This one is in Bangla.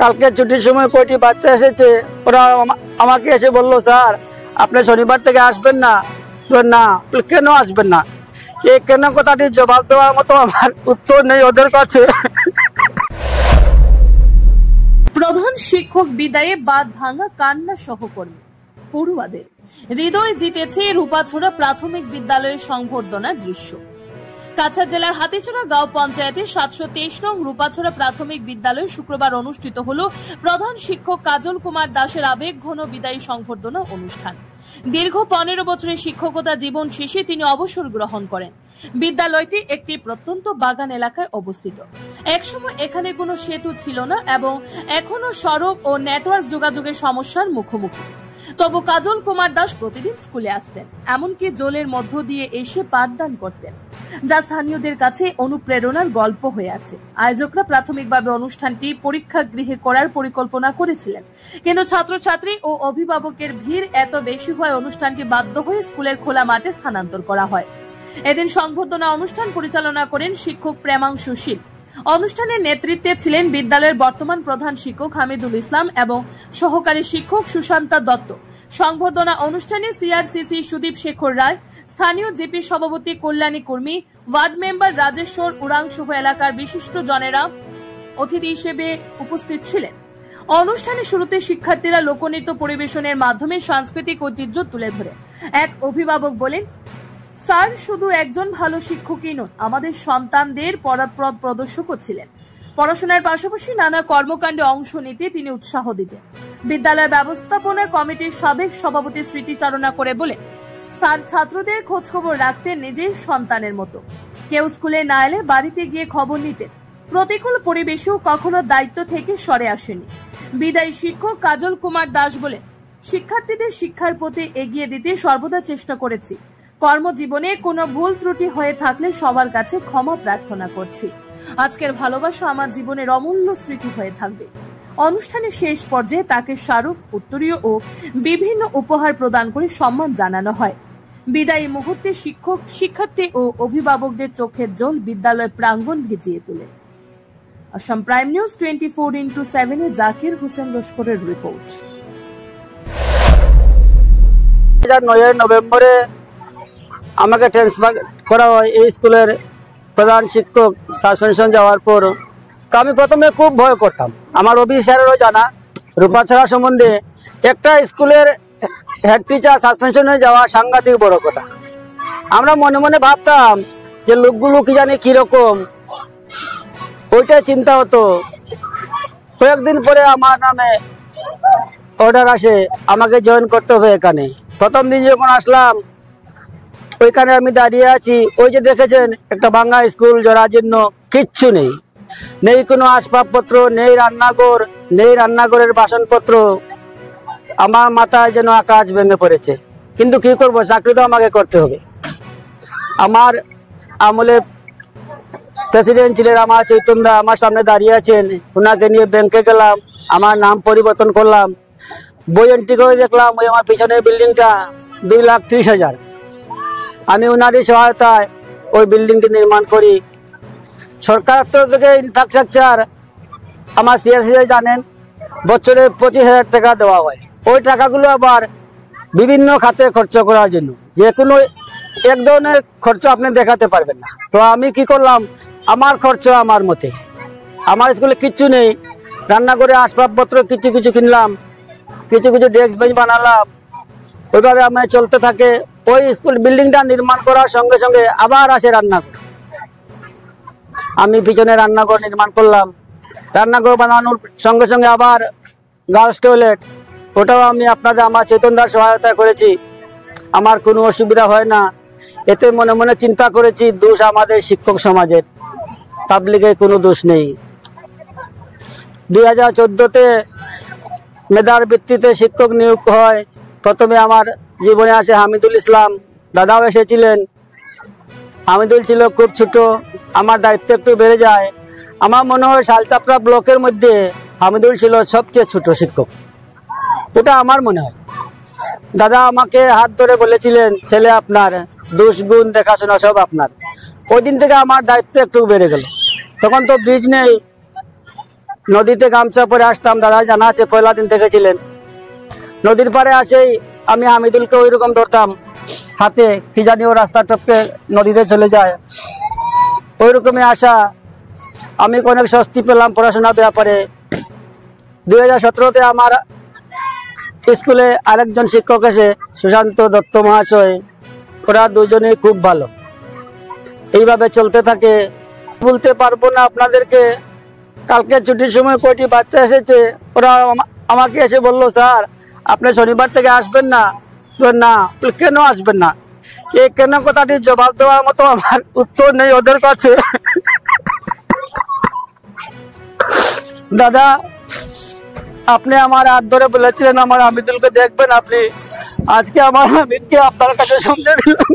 কালকে ছুটির সময় কয়টি বাচ্চা এসেছে, ওরা আমাকে এসে বলল, স্যার আপনি শনিবার থেকে আসবেন না। না, কেন আসবেন না? এই কেন কথাটি জবাব দেওয়ার মতো আমার উত্তর নেই ওদের কাছে। প্রধান শিক্ষক বিদায়ে বাদ ভাঙা কান্না সহকর্মী পড়ুয়াদের। হৃদয় জিতেছে রূপাছড়া প্রাথমিক বিদ্যালয়ের সংবর্ধনার দৃশ্য। কাছাড় জেলার হাতিছড়া গাঁও পঞ্চায়েতের 723 নং রূপাছড়া প্রাথমিক বিদ্যালয়ে শুক্রবার অনুষ্ঠিত হল প্রধান শিক্ষক কাজল কুমার দাসের আবেগঘন বিদায়ী সংবর্ধনা অনুষ্ঠান। দীর্ঘ 15 বছরের শিক্ষকতা জীবন শেষে তিনি অবসর গ্রহণ করেন। বিদ্যালয়টি একটি প্রত্যন্ত বাগান এলাকায় অবস্থিত। একসময় এখানে কোনো সেতু ছিল না এবং এখনো সড়ক ও নেটওয়ার্ক যোগাযোগের সমস্যার মুখোমুখি। তবু কাজল কুমার দাস প্রতিদিন স্কুলে আসতেন, এমনকি জলের মধ্য দিয়ে এসে পাঠদান করতেন, যা স্থানীয়দের কাছে অনুপ্রেরণার গল্প হয়ে আছে। আয়োজকরা প্রাথমিকভাবে অনুষ্ঠানটি পরীক্ষাগৃহে করার পরিকল্পনা করেছিলেন, কিন্তু ছাত্রছাত্রী ও অভিভাবকের ভিড় এত বেশি হয় অনুষ্ঠানটি বাধ্য হয়ে স্কুলের খোলা মাঠে স্থানান্তর করা হয়। এদিন সংবর্ধনা অনুষ্ঠান পরিচালনা করেন শিক্ষক প্রেমাংশু শীল। অনুষ্ঠানের নেতৃত্বে ছিলেন বিদ্যালয়ের বর্তমান প্রধান শিক্ষক হামিদুল ইসলাম এবং সহকারী শিক্ষক সুশান্তা দত্ত। সংবর্ধনা অনুষ্ঠানে সিআরসিসি সুদীপ শেখর রায়, স্থানীয় জিপি সভাপতি কল্যাণী কর্মী, ওয়ার্ড মেম্বার রাজেশ্বর উরাং সহ এলাকার বিশিষ্ট জনেরা অতিথি হিসেবে উপস্থিত ছিলেন। অনুষ্ঠানের শুরুতে শিক্ষার্থীরা লোকনৃত্য পরিবেশনের মাধ্যমে সাংস্কৃতিক ঐতিহ্য তুলে ধরে। এক অভিভাবক বলেন, স্যার শুধু একজন ভালো শিক্ষকই নন, আমাদের সন্তানদের পরাপর প্রদর্শকও ছিলেন। পড়াশোনার পাশাপাশি নানা কর্মকাণ্ডে অংশ নিতে তিনি উৎসাহ দিতেন। বিদ্যালয় ব্যবস্থাপনা কমিটির সাবেক সভাপতি স্মৃতিচারণা করে বলে, স্যার ছাত্রদের খোঁজখবর রাখতেন নিজের সন্তানের মতো। কেউ স্কুলে না এলে বাড়িতে গিয়ে খবর নিতেন। প্রতিকূল পরিবেশেও কখনো দায়িত্ব থেকে সরে আসেনি। বিদায়ী শিক্ষক কাজল কুমার দাস বলে, শিক্ষার্থীদের শিক্ষার পথে এগিয়ে দিতে সর্বদা চেষ্টা করেছি। কর্মজীবনে কোনো ভুল ত্রুটি হয়ে থাকলে সবার কাছে ক্ষমা প্রার্থনা করছি। আজকের ভালোবাসা আমার জীবনের অমূল্য স্মৃতি হয়ে থাকবে। অনুষ্ঠানের শেষ পর্যায়ে তাকে স্মারক, উত্তরীয় ও বিভিন্ন উপহার প্রদান করে সম্মান জানানো হয়। বিদায়ী মুহূর্তে শিক্ষক, শিক্ষার্থী ও অভিভাবকদের চোখের জল বিদ্যালয় প্রাঙ্গণ ভিজিয়ে তোলে। আসাম প্রাইম নিউজ 24x7 এ জাকির হোসেন লস্করের রিপোর্ট। 2009 নভেম্বরে আমাকে ট্রান্সফার করা হয় এই স্কুলের প্রধান শিক্ষক সাসপেনশন যাওয়ার পর। তো আমি প্রথমে খুব ভয় করতাম। আমার অফিস স্যারেরও জানা রূপাছড়া সম্বন্ধে, একটা স্কুলের হেড টিচার সাসপেনশন হয়ে যাওয়া সাংঘাতিক বড় কথা। আমরা মনে মনে ভাবতাম যে লোকগুলো কি জানি কিরকম, ওইটাই চিন্তা হতো। কয়েকদিন পরে আমার নামে অর্ডার আসে, আমাকে জয়েন করতে হবে এখানে। প্রথম দিন যখন আসলাম, ওইখানে আমি দাঁড়িয়ে আছি, ওই যে দেখেছেন একটা ভাঙা স্কুল, জরাজীর্ণ, কিচ্ছু নেই, নেই কোনো আসবাবপত্র, নেই রান্নাঘর, নেই রান্নাঘরের বাসনপত্র। আমার মাথায় যেন আকাশ ভেঙে পড়েছে, কিন্তু কি করব, চাকরি তো আমাকে করতে হবে। আমার আমলে প্রেসিডেন্ট ছিলেন আমার চৈতন্যদা, আমার সামনে দাঁড়িয়ে আছেন, ওনাকে নিয়ে ব্যাংকে গেলাম, আমার নাম পরিবর্তন করলাম, বই এন্ট্রি করে দেখলাম ওই আমার পিছনের বিল্ডিংটা 2,30,000। আমি ওনারই সহায়তায় ওই বিল্ডিংটি নির্মাণ করি। সরকার থেকে ইনফ্রাস্ট্রাকচার আমার সিআরসি জানেন বছরে 25,000 টাকা দেওয়া হয়। ওই টাকাগুলো আবার বিভিন্ন খাতে খরচ করার জন্য, যে কোনো এক ধরনের খরচ আপনি দেখাতে পারবেন না। তো আমি কি করলাম, আমার খরচ আমার মতে, আমার স্কুলে কিচ্ছু নেই, রান্নাঘরে আসবাবপত্র কিছু কিছু কিনলাম, কিছু কিছু ডেস্ক বেঞ্চ বানালাম, ওইভাবে আমার চলতে থাকে। ওই স্কুল বিল্ডিংটা নির্মাণ করার সঙ্গে সঙ্গে আবার আসে রান্নাঘর। আমি পিছনে রান্নাঘর নির্মাণ করলাম, রান্নাঘর বানানোর সঙ্গে সঙ্গে আবার গার্লস টয়লেট, ওটাও আমি আপনাদের আমার চৈতন্যদার সহায়তা করেছি। আমার কোনো অসুবিধা হয় না। এতে মনে মনে চিন্তা করেছি দোষ আমাদের শিক্ষক সমাজের, পাবলিকের কোনো দোষ নেই। 2014-তে মেধার ভিত্তিতে শিক্ষক নিয়োগ হয়। প্রথমে আমার জীবনে আসে হামিদুল ইসলাম, দাদাও এসেছিলেন। হামিদুল ছিল খুব ছোট, আমার দায়িত্ব একটু বেড়ে যায়। আমার মনে হয় শালচাপড়া ব্লকের মধ্যে হামিদুল ছিল সবচেয়ে ছোট শিক্ষক, ওটা আমার মনে হয়। দাদা আমাকে হাত ধরে বলেছিলেন, ছেলে আপনার, দোষ গুণ দেখাশোনা সব আপনার। ওই দিন থেকে আমার দায়িত্ব একটু বেড়ে গেল। তখন তো ব্রিজ নেই, নদীতে গামছা পরে আসতাম, দাদা জানা আছে পয়লা দিন থেকে ছিলেন। নদীর পাড়ে আসেই আমি হামিদুলকে ওই রকম ধরতাম হাতে, কি জানি ও রাস্তা টপকে নদীতে চলে যায়। ওই রকমই আসা, আমি অনেক স্বস্তি পেলাম পড়াশোনার ব্যাপারে। 2017-তে আমার স্কুলে আরেকজন শিক্ষক এসে, সুশান্ত দত্ত মহাশয়, ওরা দুজনেই খুব ভালো। এইভাবে চলতে থাকে। বলতে পারবো না আপনাদেরকে, কালকে ছুটির সময় কয়টি বাচ্চা এসেছে, ওরা আমাকে এসে বললো, স্যার আপনি শনিবার থেকে আসবেন না? না। কেন আসবেন না? এই কেন কথাটি জবাব দেওয়ার মতো আমার উত্তর নেই ওদের কাছে। দাদা, আপনি আমার হাত ধরে বলেছিলেন আমার হামিদুলকে দেখবেন আপনি, আজকে আমার হামিদকে আপনার কাছে সমঝে দিলাম।